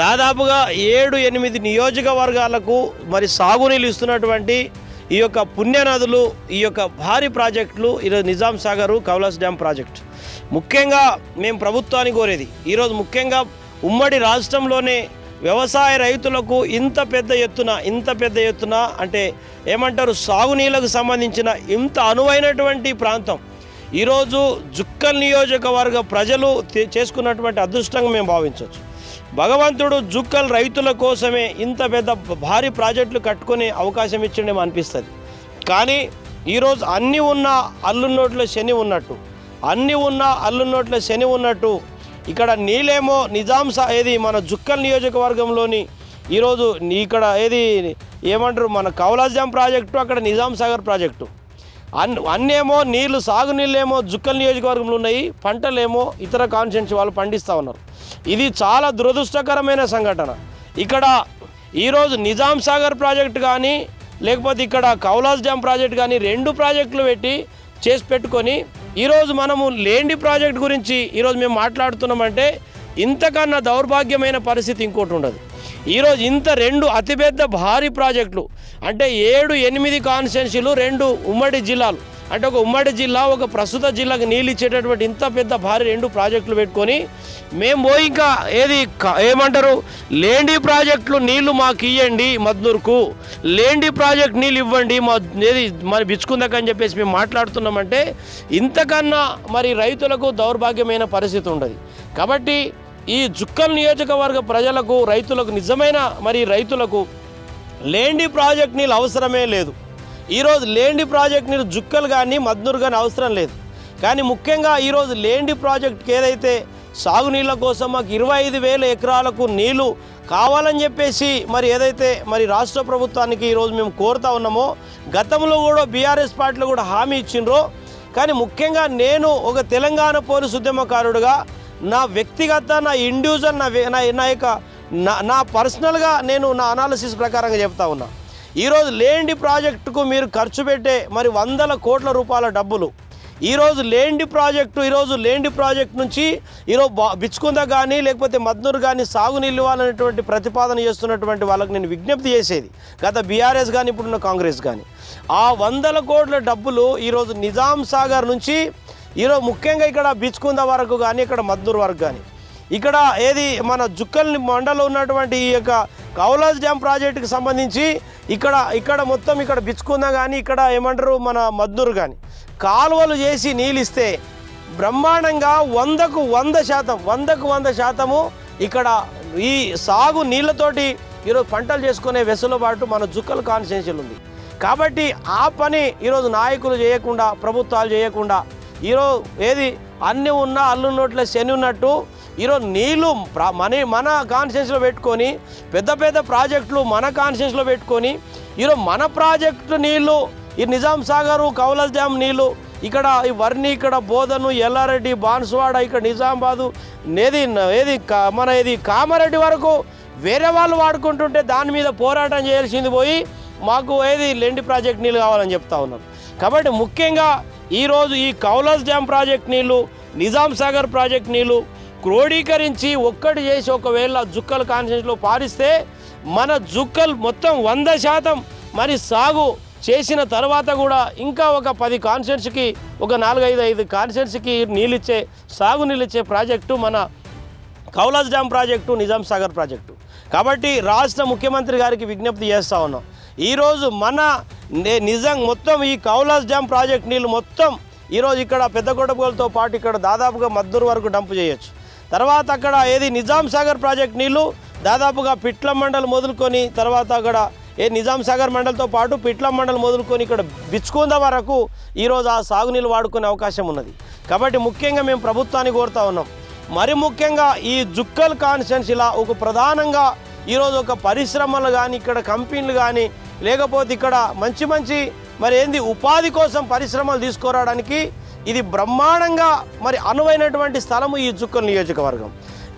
దాదాపుగా 7-8 నియోజకవర్గాలకు మరి సాగునీళ్ళు ఇస్తున్నటువంటి ఈ యొక్క పుణ్యనదులు, ఈ యొక్క భారీ ప్రాజెక్టులు ఈరోజు నిజాం సాగర్ కౌలాస్ డ్యామ్ ప్రాజెక్ట్. ముఖ్యంగా మేము ప్రభుత్వాన్ని కోరేది ఈరోజు ముఖ్యంగా ఉమ్మడి రాష్ట్రంలోనే వ్యవసాయ రైతులకు ఇంత పెద్ద ఎత్తున అంటే ఏమంటారు సాగునీళ్ళకు సంబంధించిన ఇంత అనువైనటువంటి ప్రాంతం ఈరోజు జుక్కల్ నియోజకవర్గ ప్రజలు చేసుకున్నటువంటి అదృష్టంగా మేము భావించవచ్చు. భగవంతుడు జుక్కల్ రైతుల కోసమే ఇంత పెద్ద భారీ ప్రాజెక్టులు కట్టుకునే అవకాశం ఇచ్చిండేమో అనిపిస్తుంది. కానీ ఈరోజు అన్నీ ఉన్న అల్లున్నోట్ల శని ఉన్నట్టు ఇక్కడ నీళ్ళేమో ఏది మన జుక్కల్ నియోజకవర్గంలోని ఈరోజు ఇక్కడ ఏమంటారు మన కౌలాస్ డ్యామ్ ప్రాజెక్టు, అక్కడ నిజాం సాగర్ ప్రాజెక్టు అన్నేమో నీళ్ళు సాగునీళ్ళేమో జుక్కల్ నియోజకవర్గంలో ఉన్నాయి, పంటలేమో ఇతర కాన్స్టిట్యుయెన్సీ వాళ్ళు పండిస్తూ ఉన్నారు. ఇది చాలా దురదృష్టకరమైన సంఘటన. ఇక్కడ ఈరోజు నిజాం సాగర్ ప్రాజెక్టు కానీ లేకపోతే ఇక్కడ కౌలాస్ డ్యామ్ ప్రాజెక్టు కానీ 2 ప్రాజెక్టులు చేసి పెట్టుకొని ఈరోజు మనము లేండి ప్రాజెక్ట్ గురించి ఈరోజు మేము మాట్లాడుతున్నామంటే ఇంతకన్నా దౌర్భాగ్యమైన పరిస్థితి ఇంకోటి ఉండదు. ఈరోజు ఇంత 2 అతిపెద్ద భారీ ప్రాజెక్టులు అంటే 7-8 కాన్స్టిట్యుయెన్సీలు 2 ఉమ్మడి జిల్లాలు అంటే ఒక ఉమ్మడి జిల్లా ఒక ప్రస్తుత జిల్లాకు నీళ్ళు ఇచ్చేటటువంటి ఇంత పెద్ద భారీ 2 ప్రాజెక్టులు పెట్టుకొని మేము పోయి ఇంకా ఏమంటారు లేండి ప్రాజెక్టులు నీళ్లు మాకు ఇవ్వండి, మద్నూర్కు లేండి ప్రాజెక్ట్ నీళ్ళు ఇవ్వండి మరి బిచ్చుకుందాకని చెప్పేసి మేము మాట్లాడుతున్నామంటే ఇంతకన్నా మరి రైతులకు దౌర్భాగ్యమైన పరిస్థితి ఉండదు. కాబట్టి ఈ జుక్కల్ నియోజకవర్గ ప్రజలకు రైతులకు నిజమైన మరి రైతులకు లేండి ప్రాజెక్ట్ నీళ్ళు అవసరమే లేదు. ఈరోజు లేండి ప్రాజెక్ట్ నీళ్ళు జుక్కలు కానీ మద్నూరు కానీ అవసరం లేదు. కానీ ముఖ్యంగా ఈరోజు లేండి ప్రాజెక్ట్కి ఏదైతే సాగునీళ్ళ కోసం మాకు 25,000 ఎకరాలకు నీళ్లు కావాలని చెప్పేసి మరి ఏదైతే మరి రాష్ట్ర ప్రభుత్వానికి ఈరోజు మేము కోరుతా ఉన్నామో గతంలో కూడా బీఆర్ఎస్ పార్టీలో కూడా హామీ ఇచ్చిండ్రో. కానీ ముఖ్యంగా నేను ఒక తెలంగాణ పోలీసు ఉద్యమకారుడుగా నా వ్యక్తిగత నా ఇండివిజువల్ నా పర్సనల్గా నేను నా అనాలిసిస్ ప్రకారంగా చెప్తా ఉన్నా. ఈరోజు లేండి ప్రాజెక్టుకు మీరు ఖర్చు పెట్టే మరి 100 కోట్ల రూపాయల డబ్బులు ఈరోజు లేండి ప్రాజెక్ట్ నుంచి ఈరోజు బిచ్చుకుందా కానీ లేకపోతే మద్నూరు కానీ సాగునీళ్ళు ఇవ్వాలనేటువంటి ప్రతిపాదన చేస్తున్నటువంటి వాళ్ళకి నేను విజ్ఞప్తి చేసేది గత బీఆర్ఎస్ కానీ ఇప్పుడున్న కాంగ్రెస్ కానీ ఆ 100 కోట్ల డబ్బులు ఈరోజు నిజాం సాగర్ నుంచి ఈరోజు ముఖ్యంగా ఇక్కడ బిచ్చుకుందా వరకు కానీ ఇక్కడ మద్నూరు వరకు కానీ ఇక్కడ మన జుక్కల్ మండలంలో ఉన్నటువంటి ఈ యొక్క కౌలాస్ డ్యామ్ ప్రాజెక్టుకి సంబంధించి ఇక్కడ మొత్తం ఇక్కడ బిచ్చుకుందా కానీ ఇక్కడ ఏమంటారు మన మద్నూరు కానీ కాలువలు చేసి నీళ్ళిస్తే బ్రహ్మాండంగా 100కు 100% ఇక్కడ ఈ సాగు నీళ్ళతోటి ఈరోజు పంటలు చేసుకునే వెసులుబాటు మన జుక్కల్ కాన్స్టిట్యుయెన్సీలు ఉంది. కాబట్టి ఆ పని ఈరోజు నాయకులు చేయకుండా ప్రభుత్వాలు చేయకుండా ఈరోజు అన్నీ ఉన్న అల్లున్నోట్ల శని ఉన్నట్టు ఈరోజు నీళ్ళు మన కాన్స్టిట్యుయెన్సీలో పెట్టుకొని పెద్ద ప్రాజెక్టులు మన కాన్స్టిట్యుయెన్సీలో పెట్టుకొని ఈరోజు మన ప్రాజెక్టు నీళ్ళు ఈ నిజాం సాగరు కౌలాస్ డ్యామ్ నీళ్ళు ఇక్కడ ఈ వర్ణి ఇక్కడ బోధను ఎల్లారెడ్డి బాన్సువాడ ఇక్కడ నిజామాబాదు మన కామారెడ్డి వరకు వేరే వాళ్ళు వాడుకుంటుంటే దాని మీద పోరాటం చేయాల్సింది పోయి మాకు లేండి ప్రాజెక్ట్ నీళ్ళు కావాలని చెప్తా ఉన్నారు. కాబట్టి ముఖ్యంగా ఈరోజు ఈ కౌలాస్ డ్యామ్ ప్రాజెక్ట్ నీళ్ళు నిజాం సాగర్ ప్రాజెక్ట్ నీళ్ళు క్రోడీకరించి ఒక్కటి చేసి ఒకవేళ జుక్కల్ కాన్స్టిట్యుయెన్సీలో పారిస్తే మన జుక్కల్ మొత్తం 100% మరి సాగు చేసిన తర్వాత కూడా ఇంకా ఒక 10 కాన్స్టిట్యుయెన్సీకి ఒక 4-5 కాన్స్టిట్యుయెన్సీకి సాగు నీళ్ళు ఇచ్చే ప్రాజెక్టు మన Kaulas dam project Nizam Sagar project. కాబట్టి రాష్ట్ర ముఖ్యమంత్రి గారికి విజ్ఞప్తి చేస్తూ ఉన్నాం. ఈరోజు మన మొత్తం ఈ కౌలాస్ డ్యామ్ ప్రాజెక్ట్ నీళ్ళు మొత్తం ఈరోజు ఇక్కడ పెద్దకొండపల్లితో పాటు ఇక్కడ దాదాపుగా మద్దూరు వరకు డంప్ చేయొచ్చు. తర్వాత అక్కడ నిజాం సాగర్ ప్రాజెక్ట్ నీళ్ళు దాదాపుగా పిట్ల మండల్ మొదలుకొని తర్వాత అక్కడ నిజాం సాగర్ మండల్తో పాటు పిట్ల మండల్ మొదలుకొని ఇక్కడ బిచ్చుకుంద వరకు ఈరోజు ఆ సాగునీళ్ళు వాడుకునే అవకాశం ఉన్నది. కాబట్టి ముఖ్యంగా మేము ప్రభుత్వాన్ని కోరుతా ఉన్నాం. మరి ముఖ్యంగా ఈ జుక్కల్ కాన్స్టిట్యుయెన్సీలా ఒక ప్రధానంగా ఈరోజు ఒక పరిశ్రమలు కానీ ఇక్కడ కంపెనీలు కానీ లేకపోతే ఇక్కడ మంచి మరి ఉపాధి కోసం పరిశ్రమలు తీసుకురావడానికి ఇది బ్రహ్మాండంగా మరి అనువైనటువంటి స్థలము ఈ జుక్కల్ నియోజకవర్గం.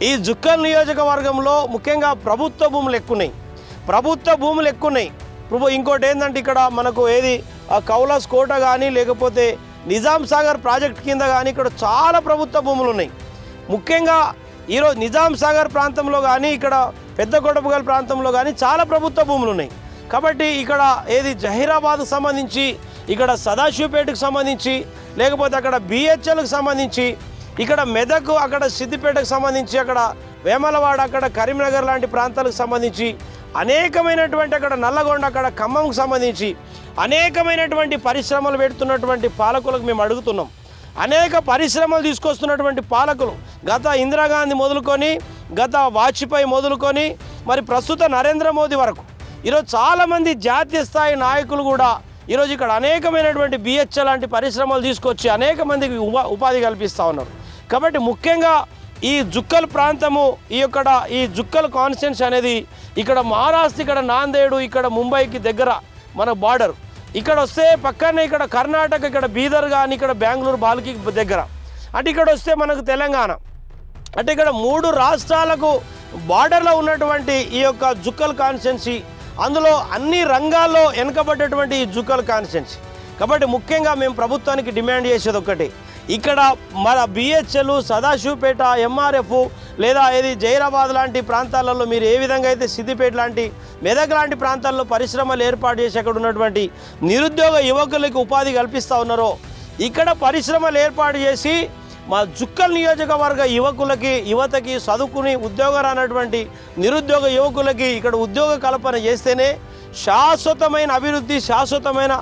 ఈ జుక్కల్ నియోజకవర్గంలో ముఖ్యంగా ప్రభుత్వ భూములు ఎక్కువ ఉన్నాయి. ఇంకోటి ఏంటంటే ఇక్కడ మనకు కౌలాస్ కోట కానీ లేకపోతే నిజాం సాగర్ ప్రాజెక్ట్ కింద కానీ ఇక్కడ చాలా ప్రభుత్వ భూములు ఉన్నాయి. ముఖ్యంగా ఈరోజు నిజాం సాగర్ ప్రాంతంలో కానీ ఇక్కడ పెద్ద కొడపగల్ ప్రాంతంలో కానీ చాలా ప్రభుత్వ భూములు ఉన్నాయి. కాబట్టి ఇక్కడ ఏది జహీరాబాద్కు సంబంధించి, ఇక్కడ సదాశివపేటకు సంబంధించి, లేకపోతే అక్కడ బిహెచ్ఎల్కి సంబంధించి, ఇక్కడ మెదక్, అక్కడ సిద్దిపేటకు సంబంధించి, అక్కడ వేమలవాడ, అక్కడ కరీంనగర్ లాంటి ప్రాంతాలకు సంబంధించి అనేకమైనటువంటి, అక్కడ నల్లగొండ, అక్కడ ఖమ్మంకు సంబంధించి అనేకమైనటువంటి పరిశ్రమలు పెడుతున్నటువంటి పాలకులకు మేము అడుగుతున్నాం. అనేక పరిశ్రమలు తీసుకొస్తున్నటువంటి పాలకులు గత ఇందిరాగాంధీ మొదలుకొని, గత వాజ్పేయి మొదలుకొని, మరి ప్రస్తుత నరేంద్ర మోదీ వరకు ఈరోజు చాలామంది జాతీయ స్థాయి నాయకులు కూడా ఈరోజు ఇక్కడ అనేకమైనటువంటి బిహెచ్ఎల్ లాంటి పరిశ్రమలు తీసుకొచ్చి అనేక మందికి ఉపాధి కల్పిస్తూ ఉన్నారు. కాబట్టి ముఖ్యంగా ఈ జుక్కల్ ప్రాంతము, ఈ జుక్కల్ కాన్స్టిట్యున్సీ అనేది ఇక్కడ మహారాష్ట్ర, ఇక్కడ నాందేడు, ఇక్కడ ముంబైకి దగ్గర మన బార్డర్. ఇక్కడ వస్తే పక్కనే ఇక్కడ కర్ణాటక, ఇక్కడ బీదర్ కానీ, ఇక్కడ బెంగళూరు బాల్కి దగ్గర. అంటే ఇక్కడ వస్తే మనకు తెలంగాణ, అంటే ఇక్కడ 3 రాష్ట్రాలకు బార్డర్లో ఉన్నటువంటి ఈ యొక్క జుక్కల్ కాన్స్టిట్యున్సీ, అందులో అన్ని రంగాల్లో వెనుకబడ్డటువంటి ఈ జుక్కల్ కాన్స్టిట్యున్సీ. కాబట్టి ముఖ్యంగా మేము ప్రభుత్వానికి డిమాండ్ చేసేది ఒకటి, ఇక్కడ మన బిహెచ్ఎల్, సదాశివపేట, ఎంఆర్ఎఫ్ లేదా ఏది జైరాబాద్ లాంటి ప్రాంతాలలో మీరు ఏ విధంగా అయితే సిద్దిపేట లాంటి, మెదక్ లాంటి ప్రాంతాల్లో పరిశ్రమలు ఏర్పాటు చేసి అక్కడ ఉన్నటువంటి నిరుద్యోగ యువకులకు ఉపాధి కల్పిస్తూ ఉన్నారో, ఇక్కడ పరిశ్రమలు ఏర్పాటు చేసి మా జుక్కల్ నియోజకవర్గ యువతకి చదువుకుని ఉద్యోగం రానటువంటి నిరుద్యోగ యువకులకి ఇక్కడ ఉద్యోగ కల్పన చేస్తేనే శాశ్వతమైన అభివృద్ధి, శాశ్వతమైన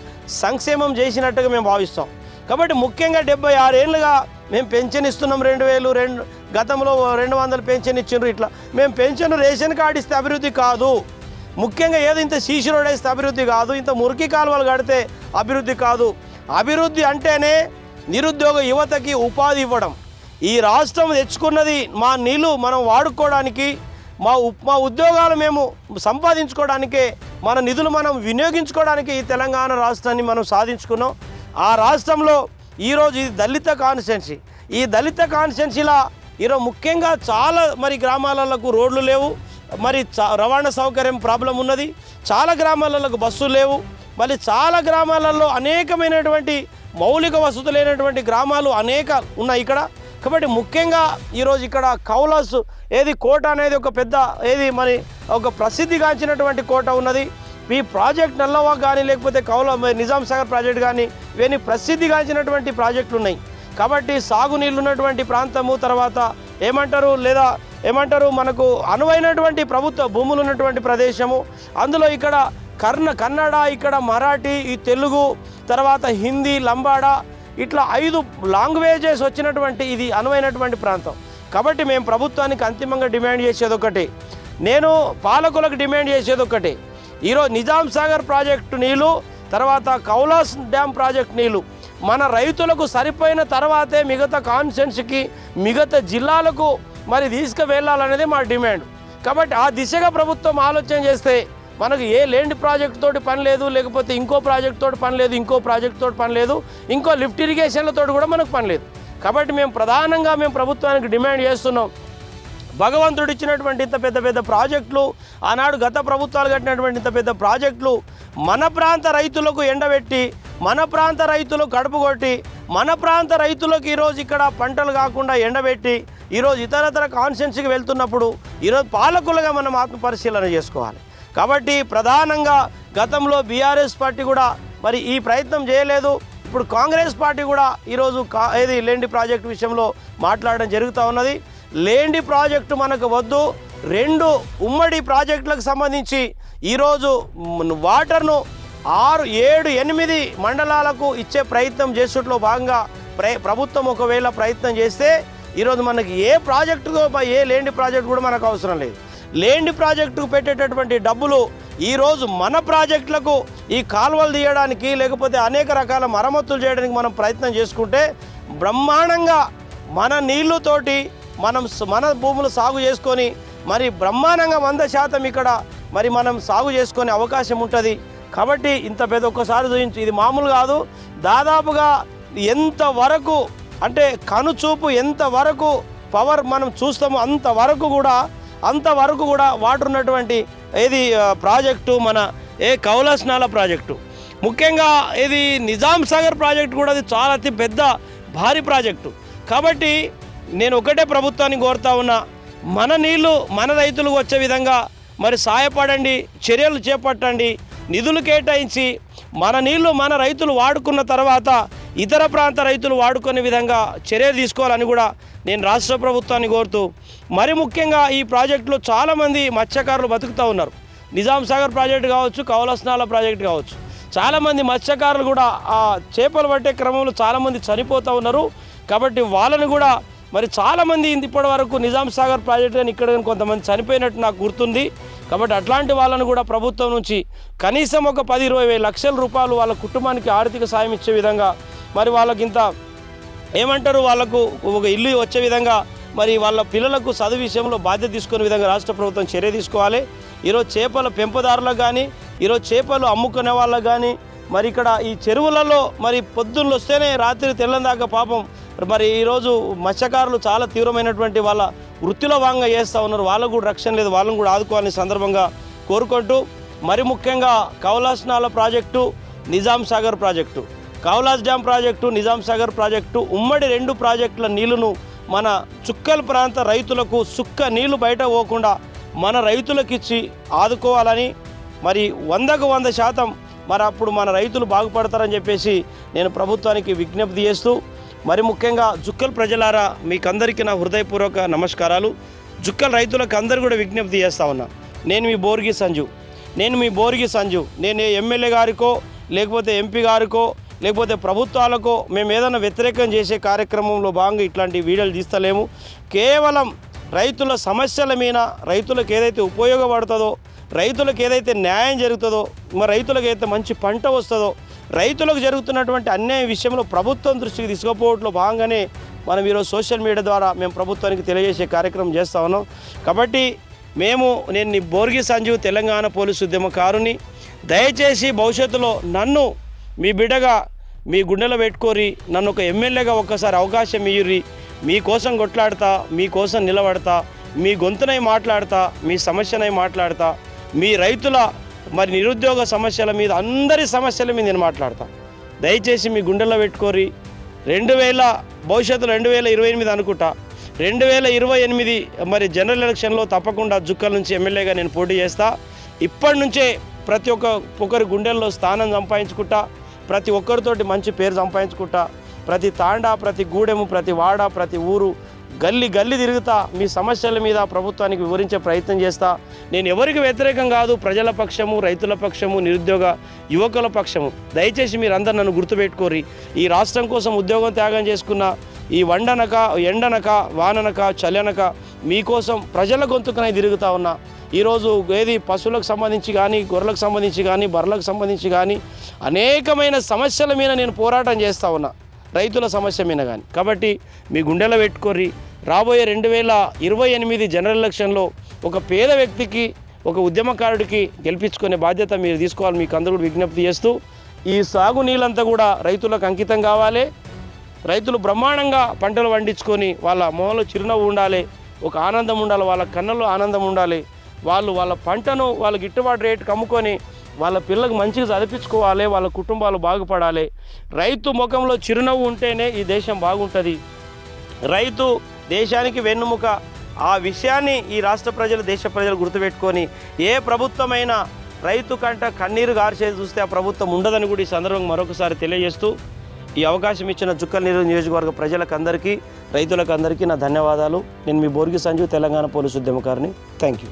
సంక్షేమం చేసినట్టుగా మేము భావిస్తాం. కాబట్టి ముఖ్యంగా 76 ఏళ్ళుగా మేము పెన్షన్ ఇస్తున్నాం. 2000 గతంలో 200 పెన్షన్ ఇచ్చిండ్రు. ఇట్లా మేము పెన్షన్ రేషన్ కార్డు ఇస్తే అభివృద్ధి కాదు. ముఖ్యంగా ఏదో ఇంత సీసీ రోడ్ వేస్తే అభివృద్ధి కాదు, ఇంత మురికి కాలువలు కడితే అభివృద్ధి కాదు. అభివృద్ధి అంటేనే నిరుద్యోగ యువతకి ఉపాధి ఇవ్వడం. ఈ రాష్ట్రం తెచ్చుకున్నది మా నీళ్ళు మనం వాడుకోవడానికి, మా ఉద్యోగాలు మేము సంపాదించుకోవడానికే, మన నిధులు మనం వినియోగించుకోవడానికి ఈ తెలంగాణ రాష్ట్రాన్ని మనం సాధించుకున్నాం. ఆ రాష్ట్రంలో ఈరోజు ఇది దళిత కాన్స్టిట్యున్సీ. ఈ దళిత కాన్స్టిట్యున్సీలో ఈరోజు ముఖ్యంగా చాలా మరి గ్రామాలకు రోడ్లు లేవు, మరి రవాణా సౌకర్యం ప్రాబ్లం ఉన్నది, చాలా గ్రామాలకు బస్సులు లేవు, మళ్ళీ చాలా గ్రామాలలో అనేకమైనటువంటి మౌలిక వసతులు లేనటువంటి గ్రామాలు అనేక ఉన్నాయి ఇక్కడ. కాబట్టి ముఖ్యంగా ఈరోజు ఇక్కడ కౌలాస్ కోట అనేది ఒక పెద్ద మరి ఒక ప్రసిద్ధిగాంచినటువంటి కోట ఉన్నది. ఈ ప్రాజెక్ట్ నల్లవాగ్ కానీ, లేకపోతే నిజాం సాగర్ ప్రాజెక్ట్ కానీ, ఇవన్నీ ప్రసిద్ధిగాంచినటువంటి ప్రాజెక్టులు ఉన్నాయి. కాబట్టి సాగునీళ్ళు ఉన్నటువంటి ప్రాంతము, తర్వాత ఏమంటారు మనకు అనువైనటువంటి ప్రభుత్వ భూములు ఉన్నటువంటి ప్రదేశము. అందులో ఇక్కడ కన్నడ, ఇక్కడ మరాఠీ, ఈ తెలుగు, తర్వాత హిందీ, లంబాడా, ఇట్లా 5 లాంగ్వేజెస్ వచ్చినటువంటి ఇది అనువైనటువంటి ప్రాంతం. కాబట్టి మేము ప్రభుత్వానికి అంతిమంగా డిమాండ్ చేసేది ఒకటి, నేను పాలకులకు డిమాండ్ చేసేది ఒకటి, ఈరోజు నిజాం సాగర్ ప్రాజెక్టు నీళ్ళు, తర్వాత కౌలాస్ డ్యామ్ ప్రాజెక్టు నీళ్ళు మన రైతులకు సరిపోయిన తర్వాతే మిగతా కాన్స్టిట్యున్సీకి, మిగతా జిల్లాలకు మరి తీసుకువెళ్ళాలనేది మా డిమాండ్. కాబట్టి ఆ దిశగా ప్రభుత్వం ఆలోచన చేస్తే మనకు ఏ ల్యాండ్ ప్రాజెక్ట్ తోటి పని లేదు, లేకపోతే ఇంకో ప్రాజెక్ట్ తోటి పని లేదు, ఇంకో ప్రాజెక్ట్ తోటి పని లేదు, ఇంకో లిఫ్ట్ ఇరిగేషన్లతో కూడా మనకు పని లేదు. కాబట్టి మేము ప్రధానంగా ప్రభుత్వానికి డిమాండ్ చేస్తున్నాం, భగవంతుడు ఇచ్చినటువంటి ఇంత పెద్ద ప్రాజెక్టులు, ఆనాడు గత ప్రభుత్వాలు కట్టినటువంటి ఇంత పెద్ద ప్రాజెక్టులు మన ప్రాంత రైతులకు ఎండబెట్టి, మన ప్రాంత రైతులకు కడుపు కొట్టి, మన ప్రాంత రైతులకు ఈరోజు ఇక్కడ పంటలు కాకుండా ఎండబెట్టి ఈరోజు ఇతరతర కాన్స్టిట్యున్సీకి వెళ్తున్నప్పుడు ఈరోజు పాలకులుగా మనం ఆత్మపరిశీలన చేసుకోవాలి. కాబట్టి ప్రధానంగా గతంలో బీఆర్ఎస్ పార్టీ కూడా మరి ఈ ప్రయత్నం చేయలేదు. ఇప్పుడు కాంగ్రెస్ పార్టీ కూడా ఈరోజు లేండి ప్రాజెక్టు విషయంలో మాట్లాడడం జరుగుతూ ఉన్నది. లేండి ప్రాజెక్టు మనకు వద్దు, 2 ఉమ్మడి ప్రాజెక్టులకు సంబంధించి ఈరోజు వాటర్ను 6, 7, 8 మండలాలకు ఇచ్చే ప్రయత్నం చేసేట్లో భాగంగా ప్రభుత్వం ఒకవేళ ప్రయత్నం చేస్తే ఈరోజు మనకి ఏ ప్రాజెక్టుతో ఏ లేండి ప్రాజెక్టు కూడా మనకు అవసరం లేదు. లేండి ప్రాజెక్టుకు పెట్టేటటువంటి డబ్బులు ఈరోజు మన ప్రాజెక్టులకు ఈ కాలువలు తీయడానికి, లేకపోతే అనేక రకాల మరమ్మతులు చేయడానికి మనం ప్రయత్నం చేసుకుంటే బ్రహ్మాండంగా మన నీళ్ళతోటి మన భూములు సాగు చేసుకొని మరి బ్రహ్మాండంగా 100% ఇక్కడ మరి మనం సాగు చేసుకునే అవకాశం ఉంటుంది. కాబట్టి ఇంత పెద్ద ఒక్కసారి చూపించి ఇది మామూలు కాదు. దాదాపుగా ఎంతవరకు అంటే కనుచూపు ఎంతవరకు పవర్ మనం చూస్తామో అంతవరకు కూడా వాటర్ ఉన్నటువంటి ప్రాజెక్టు మన కౌలాస్ నాలా ప్రాజెక్టు. ముఖ్యంగా నిజాం సాగర్ ప్రాజెక్టు కూడా అది చాలా అతి పెద్ద భారీ ప్రాజెక్టు. కాబట్టి నేను ఒకటే ప్రభుత్వాన్ని కోరుతా ఉన్నా, మన నీళ్లు మన రైతులకు వచ్చే విధంగా మరి సహాయపడండి, చర్యలు చేపట్టండి, నిధులు కేటాయించి మన నీళ్లు మన రైతులు వాడుకున్న తర్వాత ఇతర ప్రాంత రైతులు వాడుకునే విధంగా చర్యలు తీసుకోవాలని కూడా నేను రాష్ట్ర ప్రభుత్వాన్ని కోరుతూ, మరి ముఖ్యంగా ఈ ప్రాజెక్టులో చాలామంది మత్స్యకారులు బతుకుతూ ఉన్నారు. నిజాం సాగర్ ప్రాజెక్టు కావచ్చు, కౌలస్నాల ప్రాజెక్టు కావచ్చు, చాలామంది మత్స్యకారులు కూడా ఆ చేపలు పట్టే క్రమంలో చాలామంది చనిపోతూ ఉన్నారు. కాబట్టి వాళ్ళని కూడా మరి చాలామంది ఇప్పటి వరకు నిజాం సాగర్ ప్రాజెక్టు కానీ ఇక్కడ కానీ కొంతమంది చనిపోయినట్టు నాకు గుర్తుంది. కాబట్టి అట్లాంటి వాళ్ళను కూడా ప్రభుత్వం నుంచి కనీసం ఒక 10-20 లక్షల రూపాయలు వాళ్ళ కుటుంబానికి ఆర్థిక సాయం ఇచ్చే విధంగా, మరి వాళ్ళకి ఇంత ఏమంటారు, వాళ్ళకు ఒక ఇల్లు వచ్చే విధంగా, మరి వాళ్ళ పిల్లలకు చదువు విషయంలో బాధ్యత తీసుకునే విధంగా రాష్ట్ర ప్రభుత్వం చర్య తీసుకోవాలి. ఈరోజు చేపల పెంపుదారులకు కానీ, ఈరోజు చేపలు అమ్ముకునే వాళ్ళకు కానీ, మరి ఇక్కడ ఈ చెరువులలో మరి పొద్దున్న వస్తేనే రాత్రి తెల్లందాకా పాపం మరి ఈరోజు మత్స్యకారులు చాలా తీవ్రమైనటువంటి వాళ్ళ వృత్తిలో భాగంగా చేస్తూ ఉన్నారు. వాళ్ళకు కూడా రక్షణ లేదు, వాళ్ళని కూడా ఆదుకోవాలని సందర్భంగా కోరుకుంటూ, మరి ముఖ్యంగా Kaulas Nala project, Nizam Sagar project, Kaulas dam project, Nizam Sagar project, ఉమ్మడి 2 ప్రాజెక్టుల నీళ్లను మన చుక్కల్ ప్రాంత రైతులకు సుక్క నీళ్లు బయట పోకుండా మన రైతులకు ఇచ్చి ఆదుకోవాలని, మరి 100కు 100% మరి అప్పుడు మన రైతులు బాగుపడతారని చెప్పేసి నేను ప్రభుత్వానికి విజ్ఞప్తి చేస్తూ, మరి ముఖ్యంగా జుక్కల్ ప్రజలారా మీకందరికీ నా హృదయపూర్వక నమస్కారాలు. జుక్కల్ రైతులకు అందరూ కూడా విజ్ఞప్తి చేస్తూ ఉన్నా. నేను మీ బోర్గి సంజు. నేను ఎమ్మెల్యే గారికో లేకపోతే ఎంపీ గారికో లేకపోతే ప్రభుత్వాలకో మేము ఏదైనా వ్యతిరేకం చేసే కార్యక్రమంలో భాగంగా ఇట్లాంటి వీడియోలు తీస్తలేము. కేవలం రైతుల సమస్యల మీద, రైతులకు ఏదైతే ఉపయోగపడుతుందో, రైతులకు ఏదైతే న్యాయం జరుగుతుందో, మరి రైతులకు ఏదైతే మంచి పంట వస్తుందో, రైతులకు జరుగుతున్నటువంటి అన్యాయ విషయంలో ప్రభుత్వం దృష్టికి తీసుకుపోవడంలో భాగంగానే మనం ఈరోజు సోషల్ మీడియా ద్వారా మేము ప్రభుత్వానికి తెలియజేసే కార్యక్రమం చేస్తూ ఉన్నాం. కాబట్టి నేను బోర్గి సంజీవ్, తెలంగాణ పోలీసు ఉద్యమకారుని. దయచేసి భవిష్యత్తులో నన్ను మీ బిడ్డగా మీ గుండెలో పెట్టుకోరి, నన్ను ఒక ఎమ్మెల్యేగా ఒక్కసారి అవకాశం ఇయ్యుర్రి. మీకోసం కొట్లాడతా, మీకోసం నిలబడతా, మీ గొంతునై మాట్లాడతా, మీ సమస్యనై మాట్లాడతా, మీ రైతుల మరి నిరుద్యోగ సమస్యల మీద, అందరి సమస్యల మీద నేను మాట్లాడతా. దయచేసి మీ గుండెల్లో పెట్టుకోరి. భవిష్యత్తులో 2028 అనుకుంటా, 2028 మరి జనరల్ ఎలక్షన్లో తప్పకుండా జుక్కల్ నుంచి ఎమ్మెల్యేగా నేను పోటీ చేస్తా. ఇప్పటి నుంచే ప్రతి ఒక్కరి గుండెల్లో స్థానం సంపాదించుకుంటా, ప్రతి ఒక్కరితోటి మంచి పేరు సంపాదించుకుంటా, ప్రతి తాండా, ప్రతి గూడెము, ప్రతి వాడ, ప్రతి ఊరు, గల్లీ తిరుగుతా, మీ సమస్యల మీద ప్రభుత్వానికి వివరించే ప్రయత్నం చేస్తా. నేను ఎవరికి వ్యతిరేకం కాదు, ప్రజల పక్షము, రైతుల పక్షము, నిరుద్యోగ యువకుల పక్షము. దయచేసి మీరందరూ నన్ను గుర్తుపెట్టుకోరి. ఈ రాష్ట్రం కోసం ఉద్యోగం త్యాగం చేసుకున్న, ఈ ఎండనక వాననక చలనక మీకోసం ప్రజల గొంతుకనై తిరుగుతూ ఉన్నా. ఈరోజు ఏది పశువులకు సంబంధించి కానీ, గొర్రెలకు సంబంధించి కానీ, బర్రెలకు సంబంధించి కానీ అనేకమైన సమస్యల మీద నేను పోరాటం చేస్తూ ఉన్నా, రైతుల సమస్య మీద కానీ. కాబట్టి మీ గుండెలో పెట్టుకోర్రి. రాబోయే 2028 జనరల్ ఎలక్షన్లో ఒక పేద వ్యక్తికి, ఒక ఉద్యమకారుడికి గెలిపించుకునే బాధ్యత మీరు తీసుకోవాలి. మీకు అందరూ విజ్ఞప్తి చేస్తూ, ఈ సాగు నీళ్ళంతా కూడా రైతులకు అంకితం కావాలి. రైతులు బ్రహ్మాండంగా పంటలు పండించుకొని వాళ్ళ మొహంలో చిరునవ్వు ఉండాలి, ఒక ఆనందం ఉండాలి, వాళ్ళ కన్నుల్లో ఆనందం ఉండాలి. వాళ్ళ పంటను వాళ్ళ గిట్టుబాటు రేటుకు అమ్ముకొని వాళ్ళ పిల్లలకు మంచిగా చదివించుకోవాలి, వాళ్ళ కుటుంబాలు బాగుపడాలి. రైతు ముఖంలో చిరునవ్వు ఉంటేనే ఈ దేశం బాగుంటుంది. రైతు దేశానికి వెన్నుముక. ఆ విషయాన్ని ఈ రాష్ట్ర ప్రజలు, దేశ ప్రజలు గుర్తుపెట్టుకొని, ఏ ప్రభుత్వమైనా రైతు కంట కన్నీరు గార్చేది చూస్తే ఆ ప్రభుత్వం ఉండదని కూడా ఈ సందర్భంగా మరొకసారి తెలియజేస్తూ, ఈ అవకాశం ఇచ్చిన జుక్కల్ నియోజకవర్గ ప్రజలకందరికీ, రైతులకు అందరికీ నా ధన్యవాదాలు. నేను మీ బోర్గి సంజీవ్, తెలంగాణ పోలీసు ఉద్యమకారిని. Thank you.